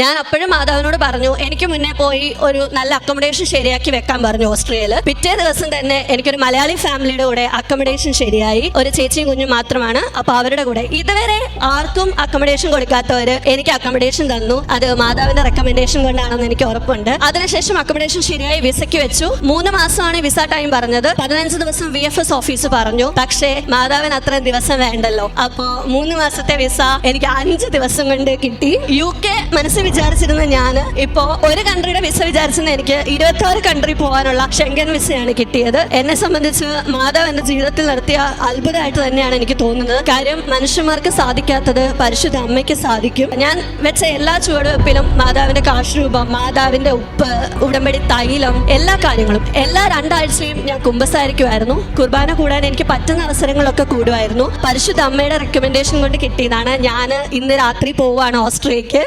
ഞാൻ അപ്പോഴും മാതാവിനോട് പറഞ്ഞു, എനിക്ക് മുന്നേ പോയി ഒരു നല്ല അക്കോമഡേഷൻ ശരിയാക്കി വെക്കാൻ പറഞ്ഞു ഓസ്ട്രിയയിൽ. പിറ്റേ ദിവസം തന്നെ എനിക്കൊരു മലയാളി ഫാമിലിയുടെ കൂടെ അക്കോമഡേഷൻ ശരിയായി. ഒരു ചേച്ചിയും കുഞ്ഞും മാത്രമാണ്. അപ്പൊ അവരുടെ കൂടെ ഇതുവരെ ആർക്കും അക്കോമഡേഷൻ കൊടുക്കാത്തവര് എനിക്ക് അക്കോമഡേഷൻ തന്നു. അത് മാതാവിന്റെ റെക്കമെൻഡേഷൻ കൊണ്ടാണെന്ന് എനിക്ക് ഉറപ്പുണ്ട്. അതിനുശേഷം അക്കോമഡേഷൻ ശരിയായി വിസയ്ക്ക് വെച്ചു. 3 മാസമാണ് വിസ ടൈം പറഞ്ഞത്. 15 ദിവസം VFS ഓഫീസ് പറഞ്ഞു. പക്ഷേ മാതാവിന് അത്രയും ദിവസം വേണ്ടല്ലോ. അപ്പോ 3 മാസത്തെ വിസ എനിക്ക് 5 ദിവസം കൊണ്ട് കിട്ടി. UK മനസ്സിൽ വിചാരിച്ചിരുന്ന ഞാൻ ഇപ്പോ ഒരു കൺട്രിയുടെ വിസ വിചാരിച്ചിരുന്ന എനിക്ക് 26 കൺട്രി പോകാനുള്ള ഷെങ്കൻ വിസയാണ് കിട്ടിയത്. എന്നെ സംബന്ധിച്ച് മാതാവ് എന്റെ ജീവിതത്തിൽ നടത്തിയ അത്ഭുതമായിട്ട് തന്നെയാണ് എനിക്ക് തോന്നുന്നത്. കാര്യം മനുഷ്യന്മാർക്ക് സാധിക്കാത്തത് പരിശുദ്ധ അമ്മയ്ക്ക് സാധിക്കും. ഞാൻ വെച്ച എല്ലാ ചുവടുവെപ്പിലും മാതാവിന്റെ കാശുരൂപം, മാതാവിന്റെ ഉപ്പ്, ഉടമ്പടി തൈലം, എല്ലാ കാര്യങ്ങളും എല്ലാ 2 ആഴ്ചയും ഞാൻ കുമ്പസാരിക്കുമായിരുന്നു. കുർബാന കൂടാൻ എനിക്ക് പറ്റുന്ന അവസരങ്ങളൊക്കെ കൂടുമായിരുന്നു. പരിശുദ്ധ അമ്മയുടെ റെക്കമെൻഡേഷൻ കൊണ്ട് കിട്ടിയതാണ്. ഞാൻ ഇന്ന് രാത്രി പോവുകയാണ് ഓസ്ട്രിയക്ക്.